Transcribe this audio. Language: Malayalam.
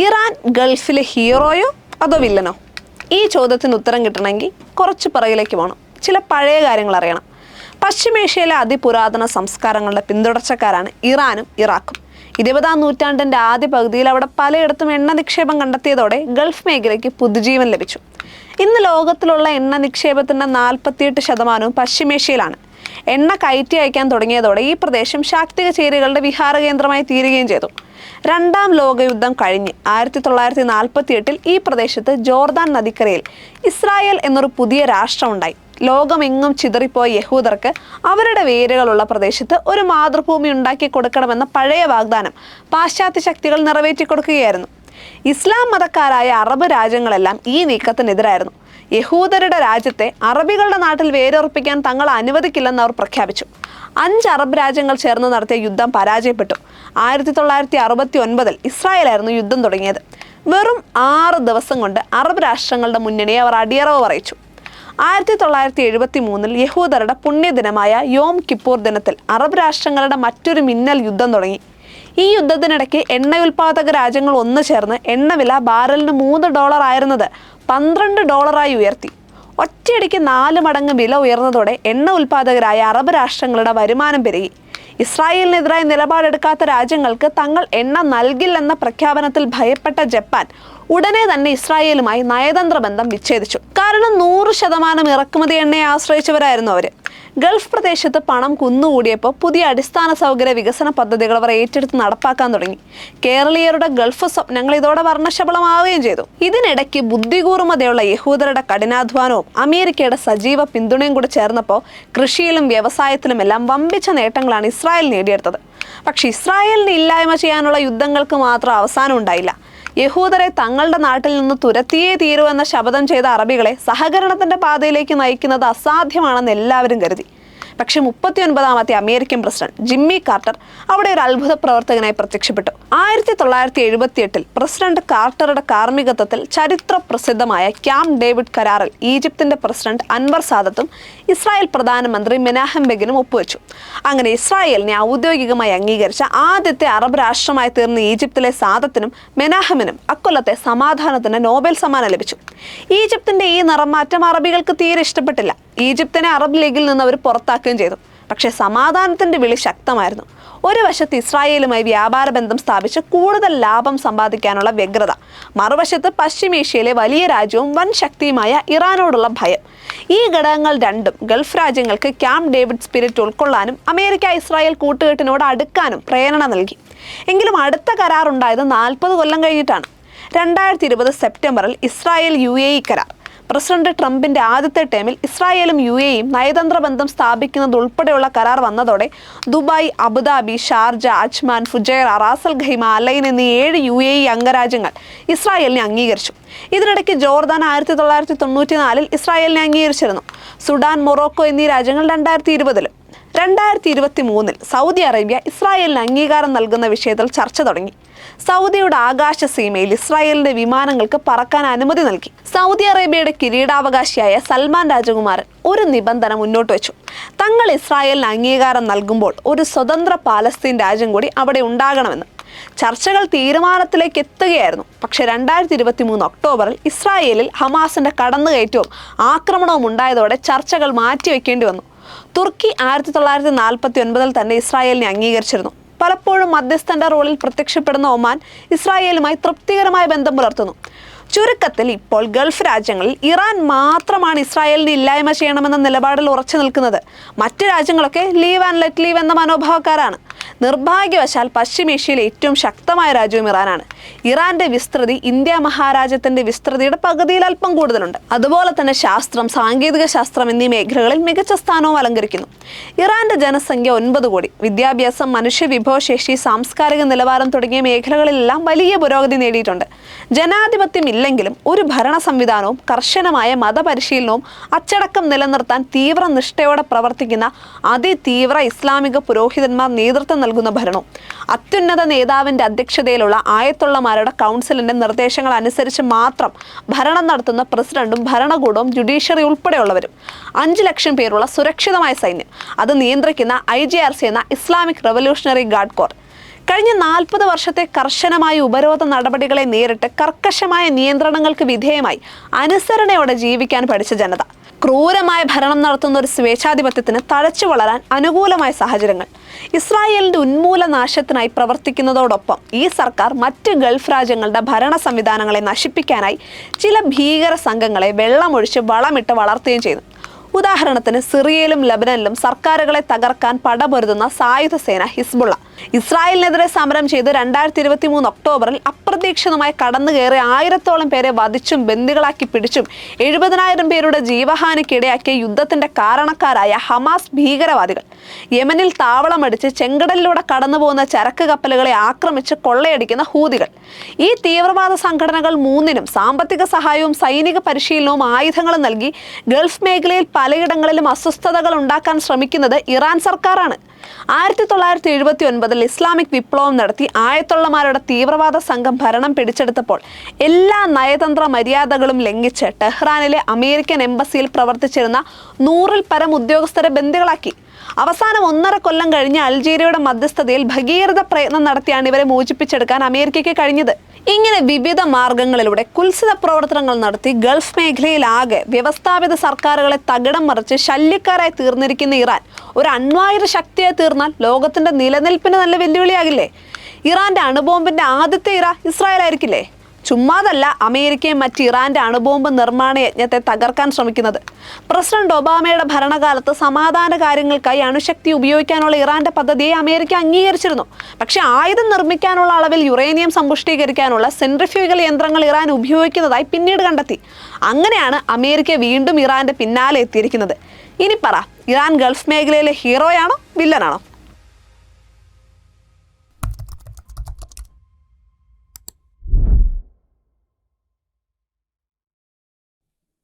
ഇറാൻ ഗൾഫിലെ ഹീറോയോ അതോ വില്ലനോ? ഈ ചോദ്യത്തിന് ഉത്തരം കിട്ടണമെങ്കിൽ കുറച്ച് പിറകിലേക്ക് പോകണം. ചില പഴയ കാര്യങ്ങൾ അറിയണം. പശ്ചിമേഷ്യയിലെ അതിപുരാതന സംസ്കാരങ്ങളുടെ പിന്തുടർച്ചക്കാരാണ് ഇറാനും ഇറാഖും. 20-ാം നൂറ്റാണ്ടിൻ്റെ ആദ്യ പകുതിയിൽ അവിടെ പലയിടത്തും എണ്ണ നിക്ഷേപം കണ്ടെത്തിയതോടെ ഗൾഫ് മേഖലയ്ക്ക് പുതുജീവൻ ലഭിച്ചു. ഇന്ന് ലോകത്തിലുള്ള എണ്ണ നിക്ഷേപത്തിൻ്റെ 48% പശ്ചിമേഷ്യയിലാണ്. എണ്ണ കയറ്റി അയക്കാൻ തുടങ്ങിയതോടെ ഈ പ്രദേശം ശാക്തിക ചേരികളുടെ വിഹാര കേന്ദ്രമായി തീരുകയും ചെയ്തു. രണ്ടാം ലോകയുദ്ധം കഴിഞ്ഞ് 1948 ഈ പ്രദേശത്ത് ജോർദാൻ നദിക്കരയിൽ ഇസ്രായേൽ എന്നൊരു പുതിയ രാഷ്ട്രമുണ്ടായി. ലോകമെങ്ങും ചിതറിപ്പോയ യഹൂദർക്ക് അവരുടെ വേരുകളുള്ള പ്രദേശത്ത് ഒരു മാതൃഭൂമി ഉണ്ടാക്കി കൊടുക്കണമെന്ന പഴയ വാഗ്ദാനം പാശ്ചാത്യ ശക്തികൾ നിറവേറ്റി കൊടുക്കുകയായിരുന്നു. ഇസ്ലാം മതക്കാരായ അറബ് രാജ്യങ്ങളെല്ലാം ഈ നീക്കത്തിനെതിരായിരുന്നു. യഹൂദരുടെ രാജ്യത്തെ അറബികളുടെ നാട്ടിൽ വേരുറപ്പിക്കാൻ തങ്ങൾ അനുവദിക്കില്ലെന്ന് അവർ പ്രഖ്യാപിച്ചു. 5 അറബ് രാജ്യങ്ങൾ ചേർന്ന് നടത്തിയ യുദ്ധം പരാജയപ്പെട്ടു. 1969 ഇസ്രായേലായിരുന്നു യുദ്ധം തുടങ്ങിയത്. വെറും 6 ദിവസം കൊണ്ട് അറബ് രാഷ്ട്രങ്ങളുടെ മുന്നണിയെ അവർ അടിയറവ് പറയിച്ചു. 1973 യഹൂദരുടെ പുണ്യദിനമായ യോം കിപ്പൂർ ദിനത്തിൽ അറബ് രാഷ്ട്രങ്ങളുടെ മറ്റൊരു മിന്നൽ യുദ്ധം തുടങ്ങി. ഈ യുദ്ധത്തിനിടയ്ക്ക് എണ്ണയുൽപാദക രാജ്യങ്ങൾ ഒന്നു ചേർന്ന് എണ്ണവില ബാരലിന് $3 ആയിരുന്നത് $12 ഉയർത്തി. ഒറ്റയടിക്ക് 4 മടങ്ങ് വില ഉയർന്നതോടെ എണ്ണ ഉൽപാദകരായ അറബ് രാഷ്ട്രങ്ങളുടെ വരുമാനം പെരുകി. ഇസ്രായേലിനെതിരായി നിലപാടെടുക്കാത്ത രാജ്യങ്ങൾക്ക് തങ്ങൾ എണ്ണ നൽകില്ലെന്ന പ്രഖ്യാപനത്തിൽ ഭയപ്പെട്ട ജപ്പാൻ ഉടനെ തന്നെ ഇസ്രായേലുമായി നയതന്ത്ര ബന്ധം വിച്ഛേദിച്ചു. കാരണം 100% ഇറക്കുമതി എണ്ണയെ ആശ്രയിച്ചവരായിരുന്നു അവർ. ഗൾഫ് പ്രദേശത്ത് പണം കുന്നുകൂടിയപ്പോൾ പുതിയ അടിസ്ഥാന സൗകര്യ വികസന പദ്ധതികൾ അവർ ഏറ്റെടുത്ത് നടപ്പാക്കാൻ തുടങ്ങി. കേരളീയരുടെ ഗൾഫ് സ്വപ്നങ്ങൾ ഇതോടെ വർണ്ണശബളമാവുകയും ചെയ്തു. ഇതിനിടയ്ക്ക് ബുദ്ധികൂർമ്മതയുള്ള യഹൂദരുടെ കഠിനാധ്വാനവും അമേരിക്കയുടെ സജീവ പിന്തുണയും കൂടി ചേർന്നപ്പോൾ കൃഷിയിലും വ്യവസായത്തിലുമെല്ലാം വമ്പിച്ച നേട്ടങ്ങളാണ് ഇസ്രായേൽ നേടിയെടുത്തത്. പക്ഷേ ഇസ്രായേലിന് ഇല്ലായ്മ ചെയ്യാനുള്ള യുദ്ധങ്ങൾക്ക് മാത്രം അവസാനം ഉണ്ടായില്ല. യഹൂദരെ തങ്ങളുടെ നാട്ടിൽ നിന്ന് തുരത്തിയേ തീരൂ എന്ന ശപഥം ചെയ്ത അറബികളെ സഹകരണത്തിന്റെ പാതയിലേക്ക് നയിക്കുന്നത് അസാധ്യമാണെന്ന് എല്ലാവരും കരുതി. പക്ഷെ 39ാമത്തെ അമേരിക്കൻ പ്രസിഡന്റ് ജിമ്മി കാർട്ടർ അവിടെ ഒരു അത്ഭുത പ്രവർത്തകനായി പ്രത്യക്ഷപ്പെട്ടു. 1978 പ്രസിഡന്റ് കാർട്ടറുടെ കാർമ്മികത്വത്തിൽ ചരിത്ര പ്രസിദ്ധമായ ക്യാമ്പ് ഡേവിഡ് കരാറിൽ ഈജിപ്തിന്റെ പ്രസിഡന്റ് അൻവർ സാദത്തും ഇസ്രായേൽ പ്രധാനമന്ത്രി മെനാഹം ബെഗിനും ഒപ്പുവെച്ചു. അങ്ങനെ ഇസ്രായേലിനെ ഔദ്യോഗികമായി അംഗീകരിച്ച ആദ്യത്തെ അറബ് രാഷ്ട്രമായി തീർന്ന ഈജിപ്തിലെ സാദത്തിനും മെനാഹമിനും അക്കൊല്ലത്തെ സമാധാനത്തിന് നോബൽ സമ്മാനം ലഭിച്ചു. ഈജിപ്തിന്റെ ഈ നിറമാറ്റം അറബികൾക്ക് തീരെ ഇഷ്ടപ്പെട്ടില്ല. ഈജിപ്തിനെ അറബ് ലീഗിൽ നിന്ന് അവർ പുറത്താക്കുകയും ചെയ്തു. പക്ഷേ സമാധാനത്തിന്റെ വിളി ശക്തമായിരുന്നു. ഒരു വശത്ത് ഇസ്രായേലുമായി വ്യാപാര ബന്ധം സ്ഥാപിച്ച് കൂടുതൽ ലാഭം സമ്പാദിക്കാനുള്ള വ്യഗ്രത, മറുവശത്ത് പശ്ചിമേഷ്യയിലെ വലിയ രാജ്യവും വൻ ശക്തിയുമായ ഇറാനോടുള്ള ഭയം. ഈ ഘടകങ്ങൾ രണ്ടും ഗൾഫ് രാജ്യങ്ങൾക്ക് ക്യാമ്പ് ഡേവിഡ് സ്പിരിറ്റ് ഉൾക്കൊള്ളാനും അമേരിക്ക ഇസ്രായേൽ കൂട്ടുകെട്ടിനോട് അടുക്കാനും പ്രേരണ നൽകി. എങ്കിലും അടുത്ത കരാറുണ്ടായത് 40 കൊല്ലം കഴിഞ്ഞിട്ടാണ്. 2020 സെപ്റ്റംബറിൽ ഇസ്രായേൽ UAE കരാർ. പ്രസിഡന്റ് ട്രംപിന്റെ ആദ്യത്തെ ടേമിൽ ഇസ്രായേലും UAEയും നയതന്ത്ര ബന്ധം സ്ഥാപിക്കുന്നത് ഉൾപ്പെടെയുള്ള കരാർ വന്നതോടെ Dubai, Abu Dhabi, Sharjah, Ajman, Fujairah, Ras al Khaimah, Al Ain എന്നീ 7 UAE അംഗരാജ്യങ്ങൾ ഇസ്രായേലിനെ അംഗീകരിച്ചു. ഇതിനിടയ്ക്ക് ജോർദാൻ 1994 ഇസ്രായേലിനെ അംഗീകരിച്ചിരുന്നു. സുഡാൻ, മൊറോക്കോ എന്നീ രാജ്യങ്ങൾ 2020. 2023 സൗദി അറേബ്യ ഇസ്രായേലിന് അംഗീകാരം നൽകുന്ന വിഷയത്തിൽ ചർച്ച തുടങ്ങി. സൗദിയുടെ ആകാശ സീമയിൽ ഇസ്രായേലിന്റെ വിമാനങ്ങൾക്ക് പറക്കാൻ അനുമതി നൽകി. സൗദി അറേബ്യയുടെ കിരീടാവകാശിയായ സൽമാൻ രാജകുമാരൻ ഒരു നിബന്ധന മുന്നോട്ട് വെച്ചു. തങ്ങൾ ഇസ്രായേലിന് അംഗീകാരം നൽകുമ്പോൾ ഒരു സ്വതന്ത്ര പാലസ്തീൻ രാജ്യം കൂടി അവിടെ ഉണ്ടാകണമെന്ന്. ചർച്ചകൾ തീരുമാനത്തിലേക്ക് എത്തുകയായിരുന്നു. പക്ഷെ 2023 ഒക്ടോബറിൽ ഇസ്രായേലിൽ ഹമാസിന്റെ കടന്നുകയറ്റവും ആക്രമണവും ഉണ്ടായതോടെ ചർച്ചകൾ മാറ്റിവെക്കേണ്ടി വന്നു. തുർക്കി 1949 തന്നെ ഇസ്രായേലിനെ അംഗീകരിച്ചിരുന്നു. പലപ്പോഴും മധ്യസ്ഥന്റെ റോളിൽ പ്രത്യക്ഷപ്പെടുന്ന ഒമാൻ ഇസ്രായേലുമായി തൃപ്തികരമായ ബന്ധം പുലർത്തുന്നു. ചുരുക്കത്തിൽ ഇപ്പോൾ ഗൾഫ് രാജ്യങ്ങളിൽ ഇറാൻ മാത്രമാണ് ഇസ്രായേലിനെ ഇല്ലായ്മ ചെയ്യണമെന്ന നിലപാടിൽ ഉറച്ചു നിൽക്കുന്നത്. മറ്റ് രാജ്യങ്ങളൊക്കെ ലീവ് ആൻഡ് ലെറ്റ് ലീവ് എന്ന മനോഭാവക്കാരാണ്. നിർഭാഗ്യവശാൽ പശ്ചിമേഷ്യയിലെ ഏറ്റവും ശക്തമായ രാജ്യവും ഇറാനാണ്. ഇറാന്റെ വിസ്തൃതി ഇന്ത്യ മഹാരാജ്യത്തിന്റെ വിസ്തൃതിയുടെ പകുതിയിൽ അല്പം കൂടുതലുണ്ട്. അതുപോലെ തന്നെ ശാസ്ത്രം, സാങ്കേതിക ശാസ്ത്രം എന്നീ മേഖലകളിൽ മികച്ച സ്ഥാനവും അലങ്കരിക്കുന്നു. ഇറാന്റെ ജനസംഖ്യ 9 കോടി. വിദ്യാഭ്യാസം, മനുഷ്യ വിഭവശേഷി, സാംസ്കാരിക നിലവാരം തുടങ്ങിയ മേഖലകളിലെല്ലാം വലിയ പുരോഗതി നേടിയിട്ടുണ്ട്. ജനാധിപത്യം ഇല്ലെങ്കിലും ഒരു ഭരണ സംവിധാനവും കർശനമായ മതപരിശീലനവും അച്ചടക്കം നിലനിർത്താൻ തീവ്ര നിഷ്ഠയോടെ പ്രവർത്തിക്കുന്ന അതിതീവ്ര ഇസ്ലാമിക പുരോഹിതന്മാർ നേതൃത്വം നൽകുന്ന ഭരണവും അത്യുന്നത നേതാവിന്റെ അധ്യക്ഷതയിലുള്ള ആയത്തുള്ളമാരുടെ കൗൺസിലിന്റെ നിർദ്ദേശങ്ങൾ അനുസരിച്ച് മാത്രം ഭരണം നടത്തുന്ന പ്രസിഡന്റും ഭരണകൂടവും ജുഡീഷ്യറി ഉൾപ്പെടെയുള്ളവരും 5 ലക്ഷം പേരുള്ള സുരക്ഷിതമായ സൈന്യം, അത് നിയന്ത്രിക്കുന്ന IGRC എന്ന ഇസ്ലാമിക് റവല്യൂഷണറി ഗാർഡ് കോർ. കഴിഞ്ഞ 40 വർഷത്തെ കർശനമായ ഉപരോധ നടപടികളെ നേരിട്ട് കർക്കശമായ നിയന്ത്രണങ്ങൾക്ക് വിധേയമായി അനുസരണയോടെ ജീവിക്കാൻ പഠിച്ച ജനത, ക്രൂരമായ ഭരണം നടത്തുന്ന ഒരു സ്വേച്ഛാധിപത്യത്തിന് തഴച്ചു വളരാൻ അനുകൂലമായ സാഹചര്യങ്ങൾ, ഇസ്രായേലിന്റെ ഉന്മൂലനാശത്തിനായി പ്രവർത്തിക്കുന്നതോടൊപ്പം ഈ സർക്കാർ മറ്റ് ഗൾഫ് രാജ്യങ്ങളുടെ ഭരണ സംവിധാനങ്ങളെ നശിപ്പിക്കാനായി ചില ഭീകര സംഘങ്ങളെ വെള്ളമൊഴിച്ച് വളമിട്ട് വളർത്തുകയും ചെയ്തു. ഉദാഹരണത്തിന് സിറിയയിലും ലബനനിലും സർക്കാരുകളെ തകർക്കാൻ പടപൊരുതുന്ന സായുധ സേന ഹിസ്ബുള്ള, ഇസ്രായേലിനെതിരെ സമരം ചെയ്ത് 2023 ഒക്ടോബറിൽ അപ്രതീക്ഷിതമായി കടന്നു കയറി 1000-ഓളം പേരെ വധിച്ചും ബന്ദികളാക്കി പിടിച്ചും 70,000 പേരുടെ ജീവഹാനിക്കിടയാക്കിയ യുദ്ധത്തിന്റെ കാരണക്കാരായ ഹമാസ് ഭീകരവാദികൾ, യമനിൽ താവളമടിച്ച് ചെങ്കടലിലൂടെ കടന്നുപോകുന്ന ചരക്ക് കപ്പലുകളെ ആക്രമിച്ച് കൊള്ളയടിക്കുന്ന ഹൂതികൾ. ഈ തീവ്രവാദ സംഘടനകൾ മൂന്നിനും സാമ്പത്തിക സഹായവും സൈനിക പരിശീലനവും ആയുധങ്ങളും നൽകി ഗൾഫ് മേഖലയിൽ പലയിടങ്ങളിലും അസ്വസ്ഥതകൾ ഉണ്ടാക്കാൻ ശ്രമിക്കുന്നത് ഇറാൻ സർക്കാരാണ്. 1979 ഇസ്ലാമിക് വിപ്ലവം നടത്തി ആയത്തുള്ളമാരുടെ തീവ്രവാദ സംഘം ഭരണം പിടിച്ചെടുത്തപ്പോൾ എല്ലാ നയതന്ത്ര മര്യാദകളും ലംഘിച്ച് ടെഹ്റാനിലെ അമേരിക്കൻ എംബസിയിൽ പ്രവർത്തിച്ചിരുന്ന 100-ൽ പരം ഉദ്യോഗസ്ഥരെ ബന്ദികളാക്കി. അവസാനം 1.5 കൊല്ലം കഴിഞ്ഞ് അൾജീരിയയുടെ മധ്യസ്ഥതയിൽ ഭഗീരഥ പ്രയത്നം നടത്തിയാണ് ഇവരെ മോചിപ്പിച്ചെടുക്കാൻ അമേരിക്കയ്ക്ക് കഴിഞ്ഞത്. ഇങ്ങനെ വിവിധ മാർഗങ്ങളിലൂടെ കുൽസിത പ്രവർത്തനങ്ങൾ നടത്തി ഗൾഫ് മേഖലയിലാകെ വ്യവസ്ഥാപിത സർക്കാരുകളെ തകിടം മറിച്ച് ശല്യക്കാരായി തീർന്നിരിക്കുന്ന ഇറാൻ ഒരു അണ്വായുധ ശക്തിയായി തീർന്നാൽ ലോകത്തിന്റെ നിലനിൽപ്പിന് നല്ല വെല്ലുവിളിയാകില്ലേ? ഇറാന്റെ അണുബോംബിന്റെ ആദ്യത്തെ ഇര ഇസ്രായേൽ ആയിരിക്കില്ലേ? ചുമ്മാതല്ല അമേരിക്കയും മറ്റ് ഇറാന്റെ അണുബോംബ് നിർമ്മാണ യജ്ഞത്തെ തകർക്കാൻ ശ്രമിക്കുന്നത്. പ്രസിഡന്റ് ഒബാമയുടെ ഭരണകാലത്ത് സമാധാന കാര്യങ്ങൾക്കായി അണുശക്തി ഉപയോഗിക്കാനുള്ള ഇറാന്റെ പദ്ധതിയെ അമേരിക്ക അംഗീകരിച്ചിരുന്നു. പക്ഷെ ആയുധം നിർമ്മിക്കാനുള്ള അളവിൽ യുറേനിയം സമ്പുഷ്ടീകരിക്കാനുള്ള സെൻട്രിഫ്യൂഗൽ യന്ത്രങ്ങൾ ഇറാൻ ഉപയോഗിക്കുന്നതായി പിന്നീട് കണ്ടെത്തി. അങ്ങനെയാണ് അമേരിക്ക വീണ്ടും ഇറാന്റെ പിന്നാലെ എത്തിയിരിക്കുന്നത്. ഇനി പറ, ഇറാൻ ഗൾഫ് മേഖലയിലെ ഹീറോയാണോ വില്ലനാണോ?